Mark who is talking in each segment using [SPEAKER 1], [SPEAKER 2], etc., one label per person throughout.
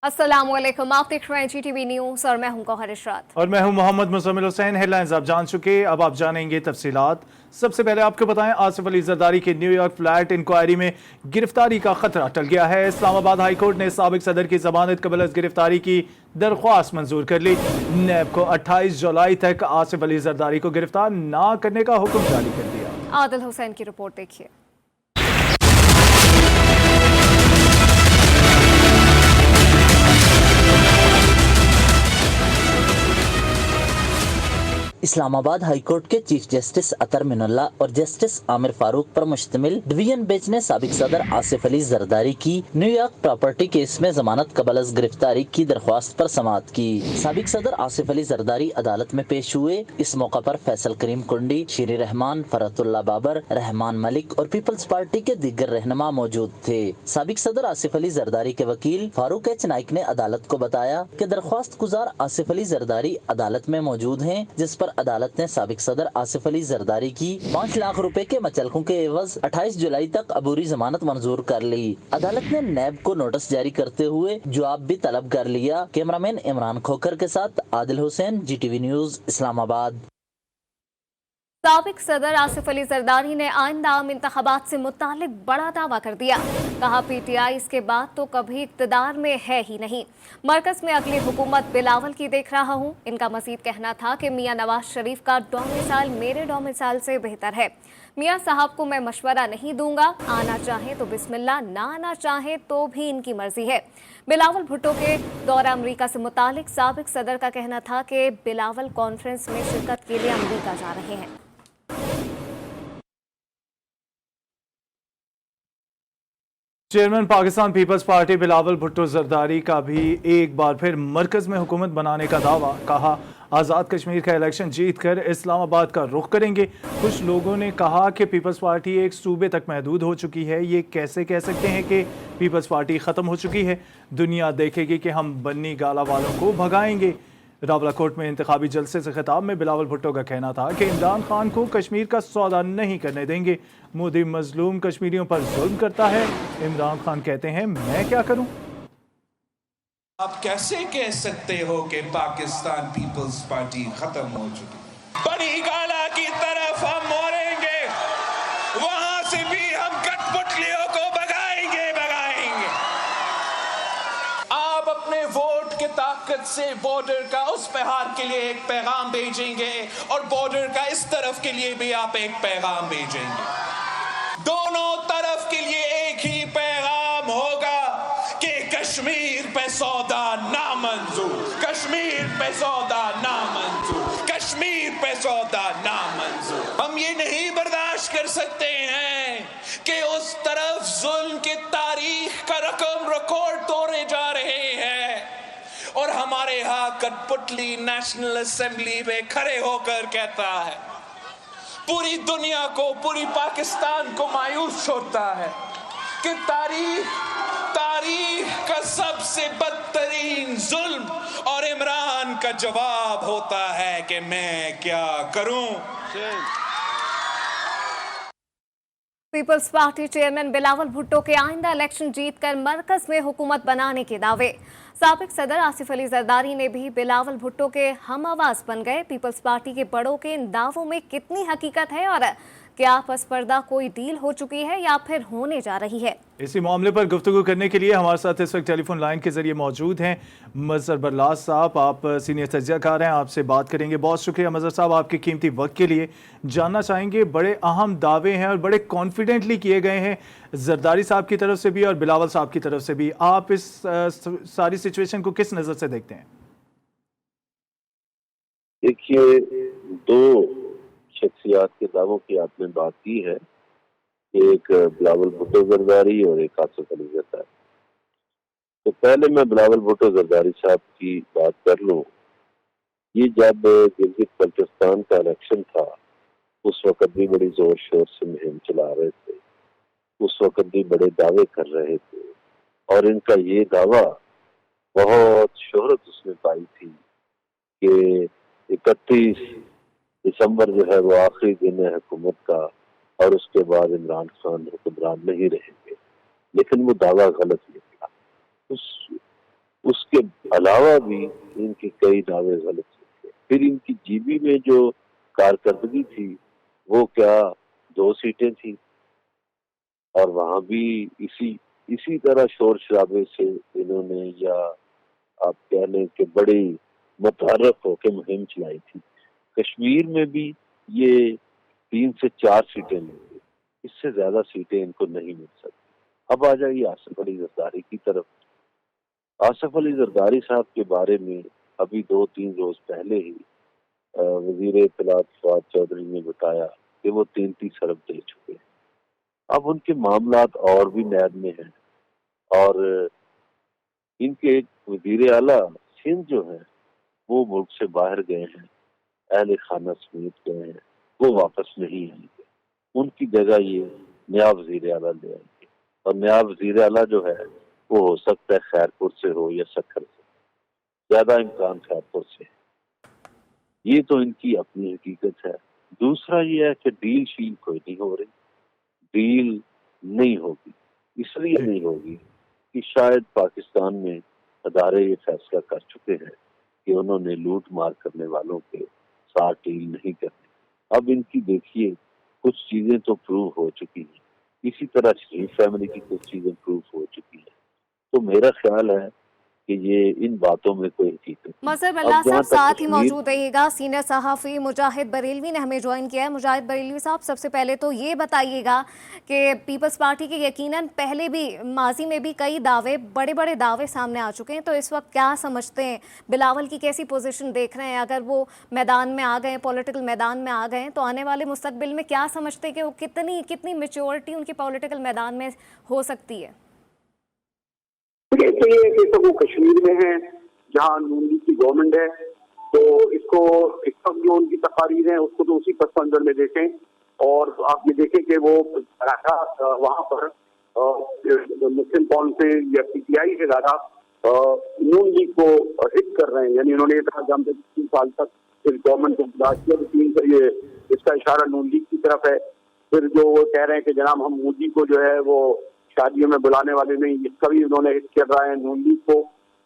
[SPEAKER 1] अस्सलामुअलैकुम, आप देख रहे हैं GTV न्यूज़ और मैं हूं गौहर इशरात।
[SPEAKER 2] और मैं हूं मोहम्मद मुज़म्मिल हुसैन। हेडलाइंस आप जान चुके, अब आप जानेंगे तफसीलात। सबसे पहले आपको बताएं, आसिफ अली जरदारी की न्यूयॉर्क फ्लैट इंक्वायरी में गिरफ्तारी का खतरा टल गया है। इस्लामाबाद हाई कोर्ट ने साबिक सदर की जमानत कबल अज़ गिरफ्तारी की दरख्वास्त मंजूर कर ली। नैब को 28 जुलाई तक आसिफ अली जरदारी को गिरफ्तार न करने का हुक्म जारी कर दिया।
[SPEAKER 1] आदिल हुसैन की रिपोर्ट देखिए।
[SPEAKER 3] इस्लामाबाद हाई कोर्ट के चीफ जस्टिस अतर मिनुल्लाह और जस्टिस आमिर फारूक पर मुश्तमिल डिवीजन बेंच ने साबिक सदर आसिफ अली जरदारी की न्यूयॉर्क प्रॉपर्टी केस में जमानत कबल अज़ गिरफ्तारी की दरख्वास्त पर समाअत की। साबिक सदर आसिफ अली जरदारी अदालत में पेश हुए। इस मौका पर फैसल करीम कुंडी, शीरी रहमान, फरतुल्ला बाबर, रहमान मलिक और पीपल्स पार्टी के दीगर रहनुमा मौजूद थे। साबिक सदर आसिफ अली जरदारी के वकील फारूक एच नाइक ने अदालत को बताया कि दरख्वास्त गुजार आसिफ अली जरदारी अदालत में मौजूद हैं, जिस पर अदालत ने साबिक सदर आसिफ अली जरदारी की 5 लाख रुपए के मचलकों के एवज 28 जुलाई तक अबूरी जमानत मंजूर कर ली। अदालत ने नैब को नोटिस जारी करते हुए जवाब भी तलब कर लिया। कैमरामैन इमरान खोखर के साथ आदिल हुसैन, GTV न्यूज़, इस्लामाबाद।
[SPEAKER 1] साबिक सदर आसिफ अली जरदारी ने आइंदा आम इंतखाबात से मुतालिक बड़ा दावा कर दिया। कहा PTI इसके बाद तो कभी इक्तदार में है ही नहीं। मरकज में अगली हुकूमत बिलावल की देख रहा हूँ। इनका मजीद कहना था कि मियाँ नवाज शरीफ का डोमिसाइल मेरे डोमिसाइल से बेहतर है। मियाँ साहब को मैं मशवरा नहीं दूंगा, आना चाहे तो बिस्मिल्लाह, ना आना चाहे तो भी इनकी मर्जी है। बिलावल भुट्टो के दौरा अमरीका से मुतालिक साबिक सदर का कहना था कि बिलावल कॉन्फ्रेंस में शिरकत के लिए अमरीका जा रहे हैं।
[SPEAKER 2] Chairman Pakistan Peoples Party Bilawal Bhutto Zardari का भी एक बार फिर मरकज में हुकूमत बनाने का दावा। कहा, आज़ाद कश्मीर का इलेक्शन जीत कर इस्लामाबाद का रुख करेंगे। कुछ लोगों ने कहा कि पीपल्स पार्टी एक सूबे तक महदूद हो चुकी है। ये कैसे कह सकते हैं कि पीपल्स पार्टी ख़त्म हो चुकी है? दुनिया देखेगी कि हम बन्नी गाला वालों को भगाएंगे। रावलाकोट में इंतखाबी जलसे से खिताब में बिलावल भुट्टो का कहना था कि इमरान खान को कश्मीर का सौदा नहीं करने देंगे। मोदी मजलूम कश्मीरियों पर जुल्म करता है। इमरान खान कहते हैं, मैं क्या करूं?
[SPEAKER 4] आप कैसे कह सकते हो कि पाकिस्तान पीपल्स पार्टी खत्म हो चुकी? बड़ी गाला की तरफ हम मोड़ेंगे, वहां से भी हम कठपुतलियों को भगाएंगे। आप अपने वोट की ताकत से बॉर्डर का उस पहाड़ के लिए एक पैगाम भेजेंगे और बॉर्डर का इस तरफ के लिए भी आप एक पैगाम भेजेंगे। दोनों तरफ के लिए एक ही पैगाम होगा कि कश्मीर पे सौदा नामंजूर, कश्मीर पे सौदा नामंजूर, कश्मीर पे सौदा नामंजूर। हम ये नहीं बर्दाश्त कर सकते हैं कि उस तरफ जुल्म की तारीख का रकम रिकॉर्ड तोड़े जा रहे हैं और हमारे यहाँ कठपुतली नेशनल असेंबली में खड़े होकर कहता है, पूरी दुनिया को, पूरी पाकिस्तान को मायूस छोड़ता है कि तारीख का सबसे बदतरीन जुल्म और इमरान का जवाब होता है कि मैं क्या करूं।
[SPEAKER 1] Peoples Party chairman Bilawal Bhutto के आइंदा इलेक्शन जीतकर मरकज में हुकूमत बनाने के दावे। साबिक सदर आसिफ अली जरदारी ने भी बिलावल भुट्टो के हम आवाज बन गए। पीपल्स पार्टी के बड़ों के इन दावों में कितनी हकीकत है और क्या पसपर्दा कोई डील हो चुकी है या फिर होने जा रही है?
[SPEAKER 2] इसी मामले पर गुफ्तगू करने के लिए हमारे साथ इस वक्त टेलीफोन लाइन के जरिए मौजूद हैं मजहर बरलास साहब। आप सीनियर तजज़ियाकार हैं, आपसे बात करेंगे। बहुत शुक्रिया मजहर साहब आपके कीमती वक्त के लिए। जानना चाहेंगे, बड़े अहम दावे हैं और बड़े कॉन्फिडेंटली किए गए हैं जरदारी साहब की तरफ से भी और बिलावल साहब की तरफ से भी। आप इस सारी सिचुएशन को किस नज़र से देखते हैं?
[SPEAKER 5] देखिए, दो शख्सियात के दावों की आपने बात की है, एक बिलावल भुट्टो जरदारी और एक आसिफ अली जरदारी। तो पहले मैं बिलावल भुट्टो जरदारी साहब की बात कर लूं। ये जब गिलगित बल्टिस्तान का इलेक्शन था, उस वक्त भी बड़ी जोर शोर से मुहिम चला रहे थे, उस वक्त भी बड़े दावे कर रहे थे और इनका ये दावा बहुत शोहरत उसने पाई थी कि 31 दिसंबर जो है वो आखिरी दिन है हुकूमत का और उसके बाद इमरान खान हुक्मरान नहीं रहेंगे। लेकिन वो दावा गलत निकला। उस अलावा भी इनके कई दावे गलत थे। फिर इनकी जीबी में जो कारकर्दगी थी वो क्या 2 सीटें थी, और वहां भी इसी तरह शोर शराबे से इन्होंने, या आप कह लें कि बड़ी मुतहर्रक होकर मुहिम चलाई थी। कश्मीर में भी ये 3 से 4 सीटें लेंगे, इससे ज्यादा सीटें इनको नहीं मिल सकती। अब आ जाइए आसिफ अली जरदारी की तरफ। आसिफ अली जरदारी साहब के बारे में अभी 2-3 रोज पहले ही वजीर इत्तलात फवाद चौधरी ने बताया कि वो 33 अरब दे चुके हैं। अब उनके मामलात और भी नैब में हैं, और इनके एक वजीर आला सिंध जो है वो मुल्क से बाहर गए हैं, अहले खाना समेत गए हैं, वो वापस नहीं आएंगे। उनकी जगह ये नया वजीर आला ले आएंगे, और नया वजीर आला जो है वो हो सकता है खैरपुर से हो या सक्खर से, ज्यादा इम्कान खैरपुर से। ये तो इनकी अपनी हकीकत है। दूसरा ये है कि डील शील कोई नहीं हो रही, डील नहीं होगी। इसलिए नहीं होगी कि शायद पाकिस्तान में अदारे ये फैसला कर चुके हैं कि उन्होंने लूट मार करने वालों के साथ डील नहीं करनी। अब इनकी देखिए कुछ चीजें तो प्रूव हो चुकी हैं, इसी तरह शरीफ फैमिली की कुछ चीजें प्रूव हो चुकी हैं। तो मेरा ख्याल है कि ये इन बातों में कोई हकीकत
[SPEAKER 1] मजहर बिल्ला साहब साथ ही मौजूद रहिएगा। सीनियर सहाफ़ी मुजाहिद बरेलवी ने हमें ज्वाइन किया है। मुजाहिद बरेलवी साहब, सबसे पहले तो ये बताइएगा कि पीपल्स पार्टी के यकीनन पहले भी माजी में भी कई दावे, बड़े बड़े दावे सामने आ चुके हैं, तो इस वक्त क्या समझते हैं, बिलावल की कैसी पोजीशन देख रहे हैं? अगर वो मैदान में आ गए, पॉलिटिकल मैदान में आ गए, तो आने वाले मुस्तकबिल में क्या समझते हैं कि वो कितनी मेच्योरिटी उनकी पॉलिटिकल मैदान में हो सकती है?
[SPEAKER 6] तो ये कि वो कश्मीर में है जहाँ नून लीग की गवर्नमेंट है, तो इसको इस वक्त जो उनकी तकारीर है उसको तो उसी पस मंजर में देखें। और आप ये देखें कि वो वहाँ पर मुस्लिम काउंसिल या PTI से ज्यादा नून लीग को हिट कर रहे हैं। यानी उन्होंने कहा कि हम 3 साल तक इस गवर्नमेंट को बर्दाश्त किया, तो 3 पर ये इसका इशारा नून लीग की तरफ है। फिर जो वो कह रहे हैं कि जनाब हम मोदी को जो है वो शादियों में बुलाने वाले नहीं, इसका भी उन्होंने हिट कर रहा है नून लीग को।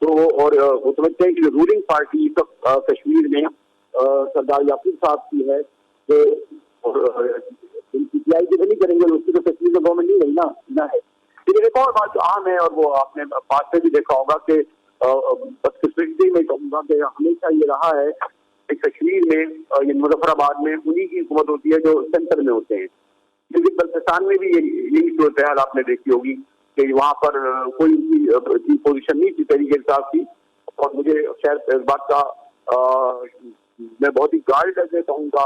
[SPEAKER 6] तो और वो समझते हैं कि जो रूलिंग पार्टी तो कश्मीर में सरदार याकूब साहब की है, तो PTI की नहीं करेंगे, उसकी तो कश्मीर में गवर्नमेंट नहीं रही ना है। लेकिन एक और बात जो आम है, और वो आपने बात में भी देखा होगा कि बदकिस्मती में कहूँगा कि हमेशा ये रहा है कि कश्मीर में, मुजफ्फराबाद में उन्हीं की हुकूमत होती है जो सेंटर में होते हैं। क्योंकि बल्तिस्तान में भी यही सूरत हाल आपने देखी होगी कि वहाँ पर कोई उनकी पोजीशन नहीं थी तरीके के साथ थी। और मुझे शायद इस बात का मैं बहुत ही गार्ड से कहूँगा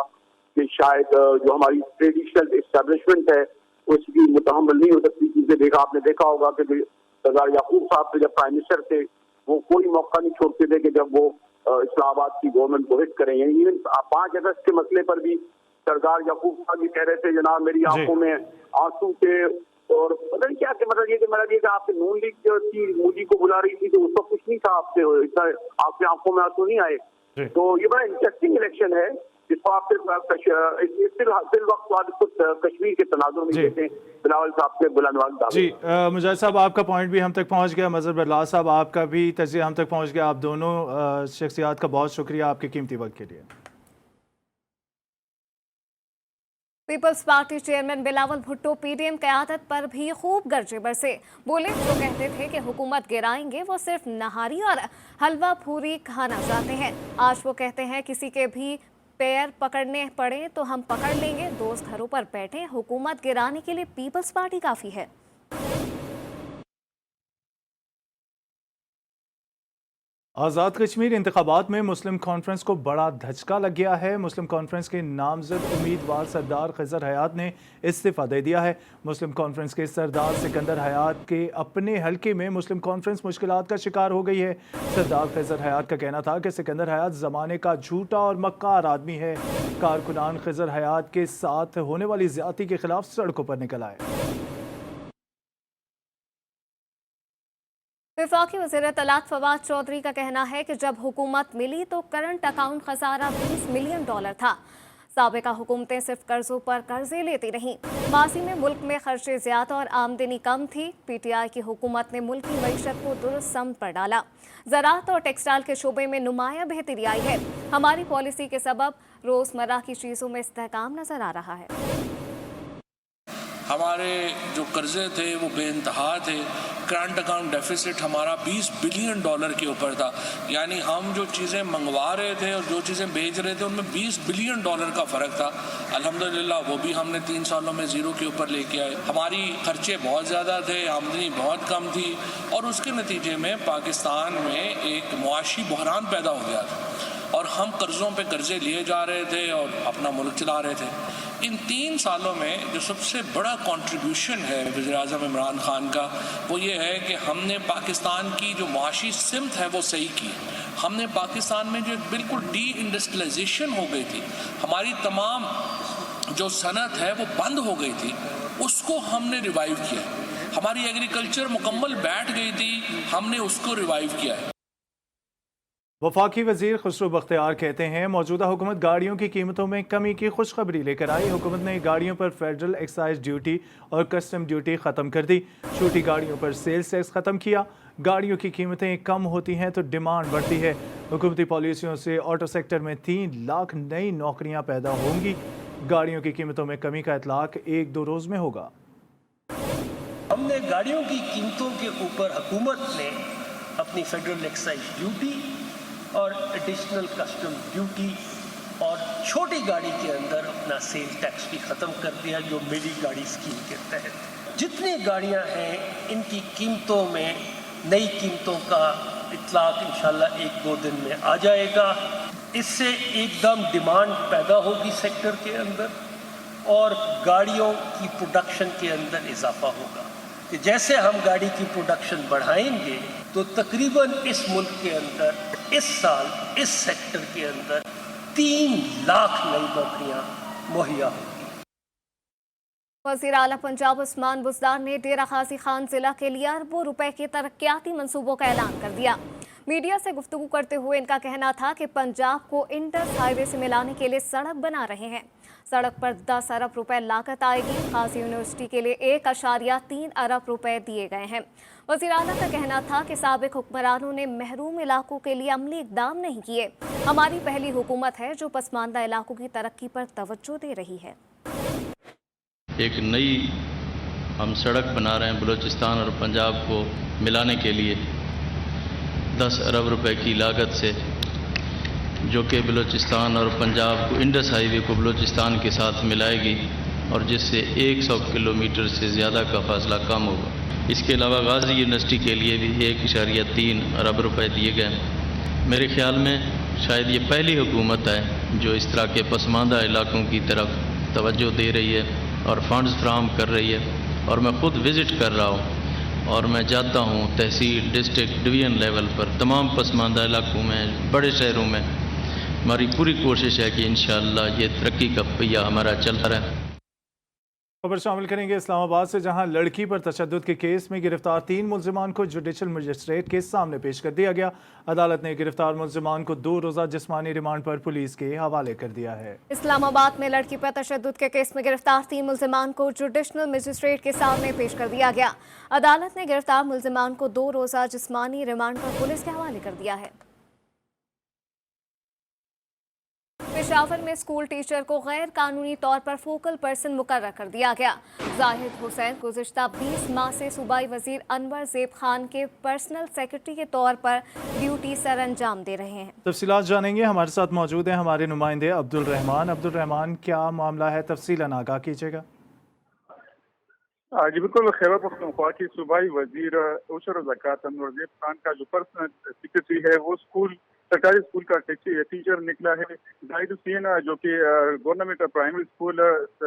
[SPEAKER 6] कि शायद जो हमारी ट्रेडिशनल एस्टेब्लिशमेंट है उसकी मुतहम्मल नहीं हो सकती। क्योंकि आपने देखा होगा कि सरदार याकूब साहब जब प्राइम मिनिस्टर थे वो कोई मौका नहीं छोड़ते थे कि जब वो इस्लामाबाद की गवर्नमेंट को हिट करें। यानी इवन 5 अगस्त के मसले पर भी सरदार याकूब साहब ये कह रहे थे जनाब मेरी आंखों में आंसू थे, और पता नहीं क्या, मतलब ये कि आपके नून लीग जो थी मोदी को बुला रही थी तो उसका कुछ नहीं था, आपसे इतना आपकी आंखों में आंसू नहीं आए। तो ये बड़ा इंटरेस्टिंग इलेक्शन है जिसको आप फिर वक्त बाद कुछ कश्मीर के तनाजुर में देते हैं बिलावल साहब के बुलंदवाल।
[SPEAKER 2] जी मुजाहिद साहब, आपका पॉइंट भी हम तक पहुंच गया, मजहर बिल्ला साहब आपका भी तजिया हम तक पहुंच गया। आप दोनों शख्सियात का बहुत शुक्रिया आपके कीमती वक्त के लिए।
[SPEAKER 1] Peoples Party chairman Bilawal Bhutto PDM क़यादत पर भी खूब गरजे बरसे। बोले जो कहते थे कि हुकूमत गिराएंगे वो सिर्फ नहारी और हलवा पूरी खाना चाहते हैं, आज वो कहते हैं किसी के भी पैर पकड़ने पड़े तो हम पकड़ लेंगे, दोस्त घरों पर बैठे, हुकूमत गिराने के लिए पीपल्स पार्टी काफ़ी है।
[SPEAKER 2] आज़ाद कश्मीर इंतखाबात में मुस्लिम कॉन्फ्रेंस को बड़ा धचका लग गया है। मुस्लिम कॉन्फ्रेंस के नामजद उम्मीदवार सरदार खिज़र हयात ने इस्तीफ़ा दे दिया है। मुस्लिम कॉन्फ्रेंस के सरदार सिकंदर हयात के अपने हलके में मुस्लिम कॉन्फ्रेंस मुश्किलात का शिकार हो गई है। सरदार खिज़र हयात का कहना था कि सिकंदर हयात ज़माने का झूठा और मक्कार आदमी है। कारकुनान खिज़र हयात के साथ होने वाली ज़्यादती के खिलाफ सड़कों पर निकल आए।
[SPEAKER 1] वफाकी वज़ीर इत्तलात फवाद चौधरी का कहना है कि जब हुकूमत मिली तो करंट अकाउंट खसारा $20 मिलियन था। साबिका हुकूमतें सिर्फ कर्जों पर कर्जे लेती रहीं। माजी में मुल्क में खर्चे ज़्यादा और आमदनी कम थी। PTI की हुकूमत ने मुल्क की मईशत को दुरुस्त समत पर डाला। ज़राअत और टेक्सटाइल के शोबे में नुमायां बेहतरी आई है। हमारी पॉलिसी के सबब रोज़मर्रा की चीज़ों में इस्तेहकाम नजर आ रहा है।
[SPEAKER 7] हमारे जो कर्जे थे वो बेइंतहा थे। करंट अकाउंट डेफिसिट हमारा $20 बिलियन के ऊपर था, यानी हम जो चीज़ें मंगवा रहे थे और जो चीज़ें बेच रहे थे उनमें $20 बिलियन का फ़र्क था। अल्हम्दुलिल्लाह वो भी हमने 3 सालों में ज़ीरो के ऊपर लेके आए। हमारी खर्चे बहुत ज़्यादा थे, आमदनी बहुत कम थी और उसके नतीजे में पाकिस्तान में एक मुआशी बहरान पैदा हो गया था और हम कर्ज़ों पे कर्ज़े लिए जा रहे थे और अपना मुल्क चला रहे थे। इन 3 सालों में जो सबसे बड़ा कंट्रीब्यूशन है वज़ीर-ए-आज़म इमरान खान का, वो ये है कि हमने पाकिस्तान की जो मुआशी सिमत है वो सही की। हमने पाकिस्तान में जो बिल्कुल डी इंडस्ट्रियलाइजेशन हो गई थी, हमारी तमाम जो सनत है वो बंद हो गई थी, उसको हमने रिवाइव किया। हमारी एग्रीकल्चर मुकम्मल बैठ गई थी, हमने उसको रिवाइव किया है।
[SPEAKER 2] वफाकी वजीर खुसरो बख्तियार कहते हैं मौजूदा हुकूमत गाड़ियों की कीमतों में कमी की खुशखबरी लेकर आई। हुकूमत ने गाड़ियों पर फेडरल एक्साइज ड्यूटी और कस्टम ड्यूटी ख़त्म कर दी। छोटी गाड़ियों पर सेल्स टैक्स ख़त्म किया। गाड़ियों की कीमतें कम होती हैं तो डिमांड बढ़ती है। हुकूमती पॉलिसियों से ऑटो सेक्टर में 3 लाख नई नौकरियां पैदा होंगी। गाड़ियों की कीमतों में कमी का इतलाक 1-2 रोज़ में होगा।
[SPEAKER 8] हमने गाड़ियों की कीमतों के ऊपर हुकूमत ने अपनी फेडरल एक्साइज ड्यूटी और एडिशनल कस्टम ड्यूटी और छोटी गाड़ी के अंदर अपना सेल टैक्स भी ख़त्म कर दिया, जो मेरी गाड़ी स्कीम के तहत। जितनी गाड़ियां हैं इनकी कीमतों में नई कीमतों का इतलाक इंशाल्लाह 1-2 दिन में आ जाएगा। इससे एकदम डिमांड पैदा होगी सेक्टर के अंदर और गाड़ियों की प्रोडक्शन के अंदर इजाफा होगा। कि जैसे हम गाड़ी की प्रोडक्शन बढ़ाएंगे तो तकरीबन इस मुल्क के अंदर इस साल इस सेक्टर के अंदर 3 लाख नई नौकरियां मुहैया होंगी।
[SPEAKER 1] वज़ीर आला पंजाब उस्मान बुज़दार ने डेरा गाजी खान जिला के लिए अरबों रुपए के तरक्याती मंसूबों का ऐलान कर दिया। मीडिया से गुफ्तगू करते हुए इनका कहना था कि पंजाब को इंडस हाईवे से मिलाने के लिए सड़क बना रहे हैं। सड़क पर 10 अरब रुपए लागत आएगी। गाजी यूनिवर्सिटी के लिए 1.3 अरब रुपए दिए गए हैं। वज़ीर आला का कहना था कि साबिक हुक्मरानों ने महरूम इलाकों के लिए अमली इक़दाम नहीं किए। हमारी पहली हुकूमत है जो पसमानदा इलाकों की तरक्की पर तवज्जो दे रही है।
[SPEAKER 9] एक नई हम सड़क बना रहे हैं बलूचिस्तान और पंजाब को मिलाने के लिए 10 अरब रुपए की लागत से, जो कि बलूचिस्तान और पंजाब को इंडस हाईवे को बलूचिस्तान के साथ मिलाएगी और जिससे 100 किलोमीटर से ज़्यादा का फासला कम होगा। इसके अलावा गाजी यूनिवर्सिटी के लिए भी 1.3 अरब रुपए दिए गए। मेरे ख्याल में शायद ये पहली हुकूमत है जो इस तरह के पसमानदा इलाकों की तरफ तवज्जो दे रही है और फंड्स फराहम कर रही है। और मैं ख़ुद विज़िट कर रहा हूँ और मैं जाता हूँ तहसील, डिस्ट्रिक्ट, डिवीज़न लेवल पर तमाम पसमानदा इलाकों में, बड़े शहरों में। हमारी पूरी कोशिश है कि इंशाअल्लाह ये तरक्की का पहिया हमारा चलता रहे।
[SPEAKER 2] खबर शामिल करेंगे इस्लामाबाद से, जहां लड़की पर तशद्दुद के केस में गिरफ्तार 3 मुल्जिमान को जुडिशल मजिस्ट्रेट के सामने पेश कर दिया गया। अदालत ने गिरफ्तार मुल्जिमान को 2 रोज़ा जिस्मानी रिमांड पर पुलिस के हवाले कर दिया है।
[SPEAKER 1] इस्लामाबाद में लड़की पर तशद्दुद के केस में गिरफ्तार 3 मुल्जिमान को जुडिशल मजिस्ट्रेट के सामने पेश कर दिया गया। अदालत ने गिरफ्तार मुल्जिमान को 2 रोज़ा जिस्मानी रिमांड पर पुलिस के हवाले कर दिया है। पेशावर में स्कूल टीचर को गैर कानूनी तौर पर फोकल पर्सन मुकर्रर कर दिया गया। जाहिद हुसैन गुज़िश्ता 20 माह से सूबाई वजीर अनवर ज़ेब खान के पर्सनल सेक्रेटरी के तौर पर ड्यूटी सर अंजाम दे रहे हैं।
[SPEAKER 2] तफसीलात जानेंगे, हमारे साथ मौजूद हैं हमारे नुमाइंदे अब्दुल रहमान। अब्दुल रहमान, क्या मामला है, तफसीलन आगाह कीजिएगा।
[SPEAKER 6] जी बिल्कुल, खैबर पख्तूनख्वा की सूबाई वजीर उशर और ज़कात अनवर ज़ेब खान का जो पर्सनल सेक्रेटरी है वो सरकारी स्कूल का टीचर निकला है। जाहिद हुसैन जो कि गवर्नमेंट प्राइमरी स्कूल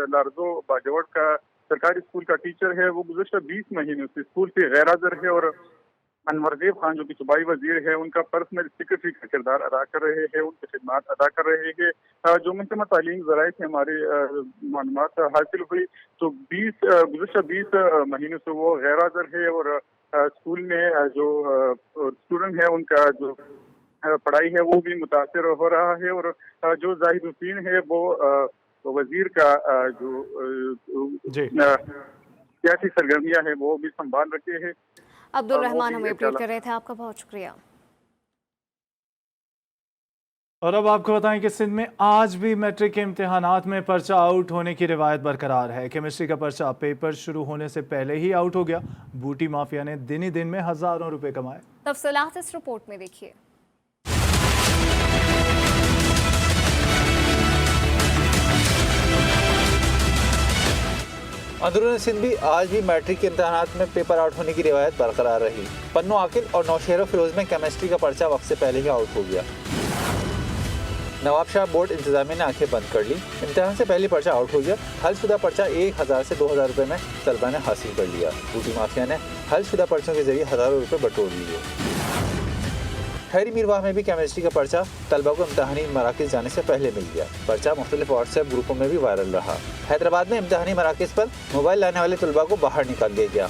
[SPEAKER 6] लारदो बाजवट का सरकारी स्कूल का टीचर है, वो गुज़श्ता 20 महीनों से स्कूल से गैर हाज़िर है और अनवर ज़ेब खान जो कि सूबाई वजीर है उनका पर्सनल सेक्रेटरी का किरदार अदा कर रहे हैं, उनकी खिदमत अदा कर रहे हैं। जो महकमा तालीम ज़राए से हमारे मालूमात हासिल हुई तो गुज़श्ता 20 महीनों से वो गैर हाज़िर है और स्कूल में जो स्टूडेंट है उनका जो पढ़ाई है वो भी मुतासिर हो रहा है और जो जाहिद हुसैन है वो वजीर का जो सियासी सरगर्मियां है वो भी संभाल रखे हैं।
[SPEAKER 1] अब्दुल रहमान हमें अपडेट कर रहे थे, आपका बहुत शुक्रिया।
[SPEAKER 2] और अब आपको बताएं कि सिंध में आज भी मैट्रिक के इम्तिहानात में पर्चा आउट होने की रिवायत बरकरार है। केमिस्ट्री का पर्चा पेपर शुरू होने से पहले ही आउट हो गया। बूटी माफिया ने दिन ही दिन में हजारों रुपए कमाए।
[SPEAKER 1] तफसीलात इस रिपोर्ट में देखिए।
[SPEAKER 10] अंदरून सिंध भी आज भी मैट्रिक के इम्तहानात में पेपर आउट होने की रिवायत बरकरार रही। पन्नू आकिल और नौशेरा फिरोज में केमिस्ट्री का पर्चा वक्त से पहले ही आउट हो गया। नवाबशाह बोर्ड इंतजामिया ने आंखें बंद कर ली। इम्तिहान से पहले पर्चा आउट हो गया। हलशुदा पर्चा 1000 से 2000 रुपए में तलबा ने हासिल कर लिया। बूटी माफिया ने हलशुदा पर्चों के जरिए हजारों रुपए बटोर लिए। खैरी मीरवाह में भी केमिस्ट्री का पर्चा तलबा को इम्तहानी मराकज जाने से पहले मिल गया। पर्चा मुख्तलिफ व्हाट्सएप ग्रुपों में भी वायरल रहा। हैदराबाद में इम्तहानी मराकज पर मोबाइल लाने वाले तलबा को बाहर निकाल दिया गया।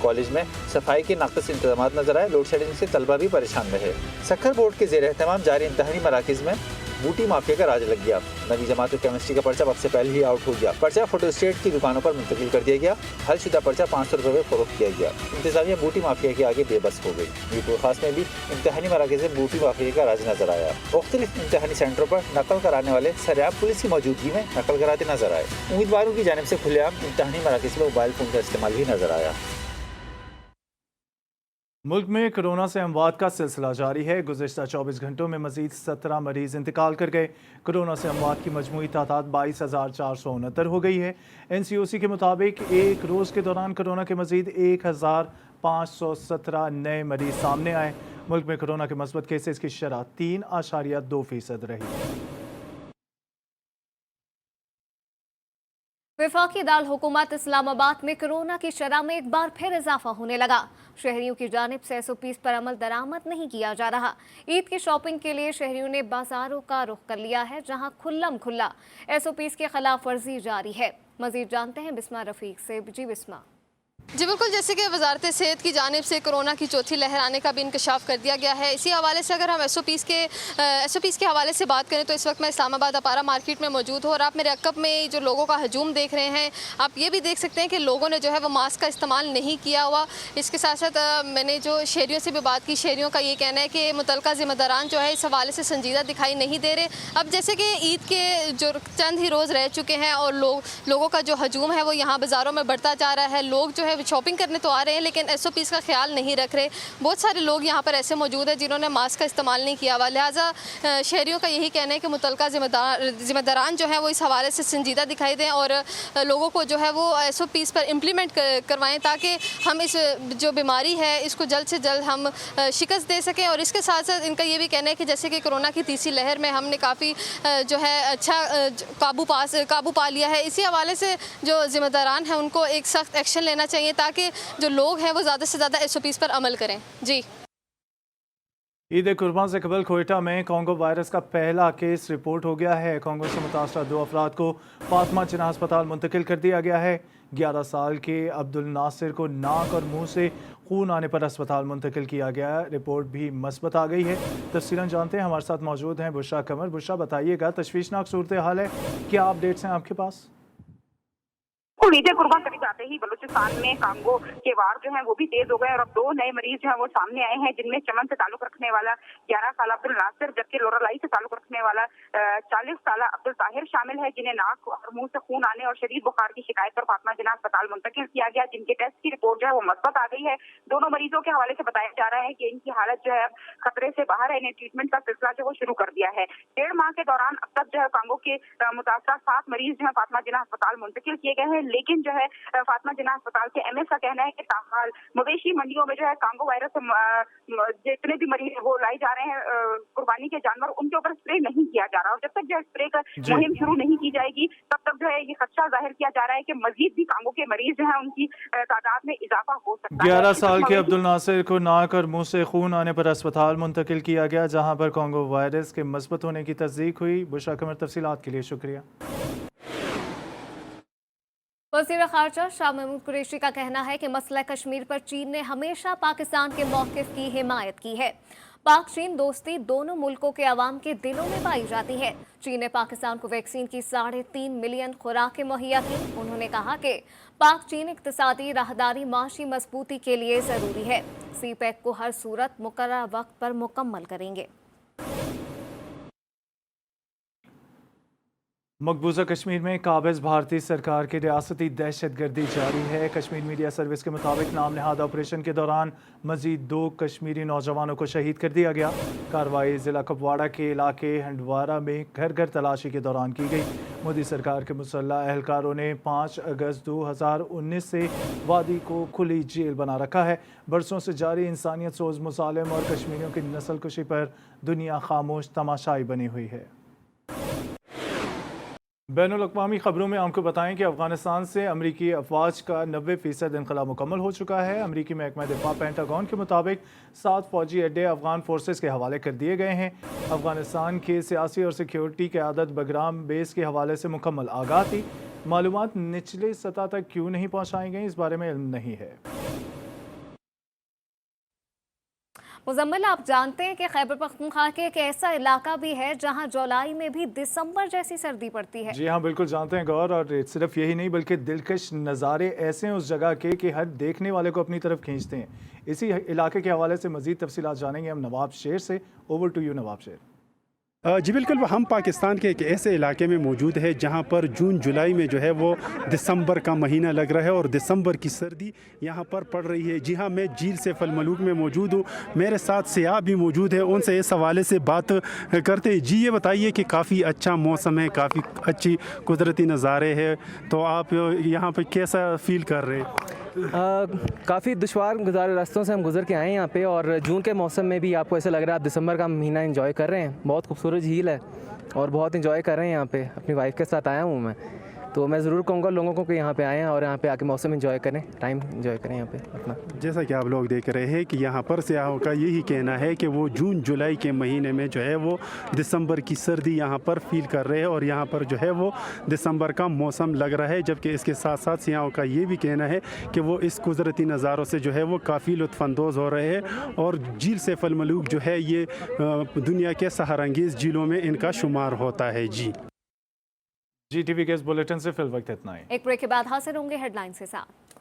[SPEAKER 10] कॉलेज में सफाई के नाक़िस इंतजाम नजर आए। लोड शेडिंग से तलबा भी परेशान रहे। सक्खर बोर्ड के ज़ेर एहतमाम जारी इम्तहानी मराकज में बूटी माफिया का राज लग गया। नवी जमात में केमिस्ट्री का पर्चा वक्त से पहले ही आउट हो गया। पर्चा फोटो स्टेट की दुकानों पर मुंतकिल कर दिया गया। हलशुदा पर्चा 500 रुपये में फरोख्त किया गया। इंतजामिया बूटी माफिया के आगे बेबस हो गई। मीरपुर खास में भी इम्तहानी मराकज में बूटी माफिया का राज नजर आया। मुख्तलिफ इम्तहानी सेंटरों पर नकल कराने वाले सरेआम पुलिस की मौजूदगी में नकल कराते नजर आए। उम्मीदवारों की जानिब से खुलेआम इम्तहानी मराकज में मोबाइल फोन का इस्तेमाल भी नजर आया।
[SPEAKER 2] मुल्क में कोरोना से अमवात का सिलसिला जारी है। गुज़िश्ता 24 घंटों में मजीद 17 मरीज इंतकाल कर गए। कोरोना से अमवात की मजमूई तादाद 22,469 हो गई है। NCOC के मुताबिक एक रोज़ के दौरान कोरोना के मजीद 1,517 नए मरीज सामने आए। मुल्क में कोरोना के मस्बत केसेस की शरह 3.2% रही।
[SPEAKER 1] वफाकी दाल हुकूमत इस्लामाबाद में कोरोना की शरह में एक बार फिर इजाफा होने लगा। शहरियों की जानिब से SOPs पर अमल दरामद नहीं किया जा रहा। ईद की शॉपिंग के लिए शहरियों ने बाजारों का रुख कर लिया है, जहां खुल्लम खुल्ला SOPs की खिलाफ वर्जी जारी है। मजीद जानते हैं बिस्मा रफीक से। जी बिस्मा।
[SPEAKER 11] जी बिल्कुल, जैसे कि वजारत सेहत की जानिब से कोरोना की चौथी लहर आने का भी इंकशाफ कर दिया गया है। इसी हवाले से अगर हम SOPs के हवाले से बात करें तो इस वक्त मैं इस्लामाबाद अपारा मार्केट में मौजूद हूँ और आप मेरे अकब में जो लोगों का हजूम देख रहे हैं, आप ये भी देख सकते हैं कि लोगों ने जो है वो मास्क का इस्तेमाल नहीं किया हुआ। इसके साथ साथ मैंने जो शहरियों से भी बात की, शहरियों का ये कहना है कि मुतलका ज़िम्मेदारान जो है इस हवाले से संजीदा दिखाई नहीं दे रहे। अब जैसे कि ईद के जो चंद ही रोज़ रह चुके हैं और लोगों का जो हजूम है वो यहाँ बाज़ारों में बढ़ता जा रहा है। लोग जो है शॉपिंग करने तो आ रहे हैं लेकिन SOPs का ख्याल नहीं रख रहे। बहुत सारे लोग यहाँ पर ऐसे मौजूद हैं जिन्होंने मास्क का इस्तेमाल नहीं किया हुआ। लिहाजा शहरियों का यही कहना है कि मुतलका ज़िम्मेदारान जो है वो इस हवाले से संजीदा दिखाई दें और लोगों को जो है वो SOPs पर इम्प्लीमेंट करवाएं ताकि हम इस जो बीमारी है इसको जल्द से जल्द हम शिकस्त दे सकें। और इसके साथ साथ इनका ये भी कहना है कि जैसे कि कोरोना की तीसरी लहर में हमने काफ़ी जो है अच्छा काबू पा लिया है। इसी हवाले से जो ज़िम्मेदारान हैं उनको एक सख्त एक्शन लेना चाहिए ताकि जो लोग हैं वो ज़्यादा से ज़्यादा SOPs पर अमल करें। जी।
[SPEAKER 2] ईद कुर्बान से कबल कोयटा में कोंगो वायरस का पहला केस रिपोर्ट हो गया है। कोंगो से मुतासरा 2 अफराद को फातिमा जिन्ना अस्पताल मुंतकिल कर दिया गया है। 11 साल के अब्दुल नासिर को नाक और मुंह से खून आने पर अस्पताल मुंतकिल किया गया। रिपोर्ट भी मस्बत आ गई है। तफसीलन जानते हैं, हमारे साथ मौजूद हैं बुशरा कमर। बुशरा, बताइएगा, तशवीशनाक सूरत हाल है, क्या अपडेट्स हैं आपके पास?
[SPEAKER 12] ईद कुर्बान करीब आते ही बलूचिस्तान में कांगो के वार जो है वो भी तेज हो गए और अब 2 नए मरीज जो है वो सामने आए हैं, जिनमें चमन से ताल्लुक रखने वाला 11 साल अब्दुल नासिर जबकि लोरालाई से ताल्लुक रखने वाला 40 साल अब्दुल ताहिर शामिल है, जिन्हें नाक और मुंह से खून आने और शदीद बुखार की शिकायत पर फातिमा जिन्ना अस्पताल मुंतकिल किया गया, जिनके टेस्ट की रिपोर्ट जो है वो मस्बत आ गई है। दोनों मरीजों के हवाले से बताया जा रहा है कि इनकी हालत जो है अब खतरे से बाहर है। इन्हें ट्रीटमेंट का सिलसिला जो वो शुरू कर दिया है। 1.5 माह के दौरान अब तक जो है कांगो के मुतासरा 7 मरीज जो है फातिमा जिन्ना अस्पताल मुंतकिल किए गए हैं, लेकिन जो है फातिमा जिन्ना अस्पताल के MS का कहना है कि ताहाल मवेशी मंडियों में जो है कांगो वायरस से जितने भी मरीज वो लाए जा रहे हैं कुर्बानी के जानवर, उनके ऊपर स्प्रे नहीं किया जा रहा और जब तक जो स्प्रे का मुहिम शुरू नहीं की जाएगी तब तक जो है ये खदशा जाहिर किया जा रहा है कि मजीद भी कांगो के मरीज जो है उनकी तादाद में इजाफा हो सकता है।
[SPEAKER 2] 11 साल के अब्दुल नासिर को नाक और मुंह से खून आने पर अस्पताल मुंतकिल किया गया, जहां पर कांगो वायरस के मस्बत होने की तस्दीक हुई। बुशरा कमर, तफसीलात के लिए शुक्रिया।
[SPEAKER 1] वज़ीर ख़ारजा शाह महमूद कुरैशी का कहना है कि मसला कश्मीर पर चीन ने हमेशा पाकिस्तान के मौक़िफ़ की हिमायत की है। पाक चीन दोस्ती दोनों मुल्कों के अवाम के दिलों में पाई जाती है। चीन ने पाकिस्तान को वैक्सीन की 3.5 मिलियन खुराकें मुहैया की। उन्होंने कहा कि पाक चीन इक़्तिसादी राहदारी माशी मजबूती के लिए ज़रूरी है। CPEC को हर सूरत मुकर्रर वक्त पर मुकम्मल करेंगे।
[SPEAKER 2] मकबूजा कश्मीर में काबिज भारतीय सरकार की रियासती दहशतगर्दी जारी है। कश्मीर मीडिया सर्विस के मुताबिक नाम नहाद ऑपरेशन के दौरान मजीद 2 कश्मीरी नौजवानों को शहीद कर दिया गया। कार्रवाई ज़िला कुपवाड़ा के इलाके हंडवारा में घर घर तलाशी के दौरान की गई। मोदी सरकार के मुसल्लह एहलकारों ने 5 अगस्त 2019 से वादी को खुली जेल बना रखा है। बरसों से जारी इंसानियत सोज मुसालिम और कश्मीरियों की नस्ल कुशी पर दुनिया खामोश तमाशाई बनी हुई है। बैनुल अक़वामी ख़बरों में आपको बताएं कि अफ़गानिस्तान से अमरीकी अफवाज का 90% इनखला मुकम्मल हो चुका है। अमरीकी महकमा दिफा पेंटागन के मुताबिक 7 फ़ौजी अड्डे अफ़गान फोर्सेस के हवाले कर दिए गए हैं। अफ़गानिस्तान के सियासी और सिक्योरिटी क़यादत बगराम बेस के हवाले से मुकम्मल आगाह थी। मालूमात निचले सतह तक क्यों नहीं पहुँचाई गई, इस बारे में इल्म नहीं है।
[SPEAKER 1] मुजम्मिल, आप जानते हैं कि खैबर पख्तूनख्वा के एक ऐसा इलाका भी है जहां जुलाई में भी दिसंबर जैसी सर्दी पड़ती है।
[SPEAKER 2] जी हाँ, बिल्कुल जानते हैं गौर, और सिर्फ यही नहीं बल्कि दिलकश नज़ारे ऐसे हैं उस जगह के कि हर देखने वाले को अपनी तरफ खींचते हैं। इसी इलाके के हवाले से मज़ीद तफसीलात जानेंगे हम नवाब शेर से। ओवर टू यू नवाब शेर।
[SPEAKER 13] जी बिल्कुल, हम पाकिस्तान के एक ऐसे इलाके में मौजूद है जहां पर जून जुलाई में जो है वो दिसंबर का महीना लग रहा है और दिसंबर की सर्दी यहां पर पड़ रही है। जी हां, मैं झील सैफ अल मलूक में मौजूद हूं, मेरे साथ सियाह भी मौजूद है, उनसे इस हवाले से बात करते हैं। जी ये बताइए कि काफ़ी अच्छा मौसम है, काफ़ी अच्छी कुदरती नज़ारे हैं, तो आप यहाँ पर कैसा फील कर रहे हैं?
[SPEAKER 14] काफ़ी दुश्वार गुजारे रास्तों से हम गुजर के आए हैं यहाँ पे, और जून के मौसम में भी आपको ऐसा लग रहा है आप दिसंबर का महीना एंजॉय कर रहे हैं। बहुत खूबसूरत झील है और बहुत एंजॉय कर रहे हैं यहाँ पे। अपनी वाइफ के साथ आया हूँ मैं, तो मैं ज़रूर कहूँगा लोगों को कि यहाँ पे आएँ और यहाँ पे आके मौसम एंजॉय करें, टाइम एंजॉय करें यहाँ पे अपना।
[SPEAKER 13] जैसा कि आप लोग देख रहे हैं कि यहाँ पर सियाहों का यही कहना है कि वो जून जुलाई के महीने में जो है वो दिसंबर की सर्दी यहाँ पर फील कर रहे हैं और यहाँ पर जो है वो दिसंबर का मौसम लग रहा है। जबकि इसके साथ साथ सियाहों का ये भी कहना है कि वो इस कुदरती नज़ारों से जो है वो काफ़ी लुत्फ़अंदोज़ हो रहे हैं और झील सैफ अल मलूक जो है ये दुनिया के सहरंगेज़ झीलों में इनका शुमार होता है। जी
[SPEAKER 2] GTV के इस बुलेटिन से फिल वक्त इतना ही।
[SPEAKER 1] एक ब्रेक के बाद हाजिर होंगे हेडलाइंस के साथ।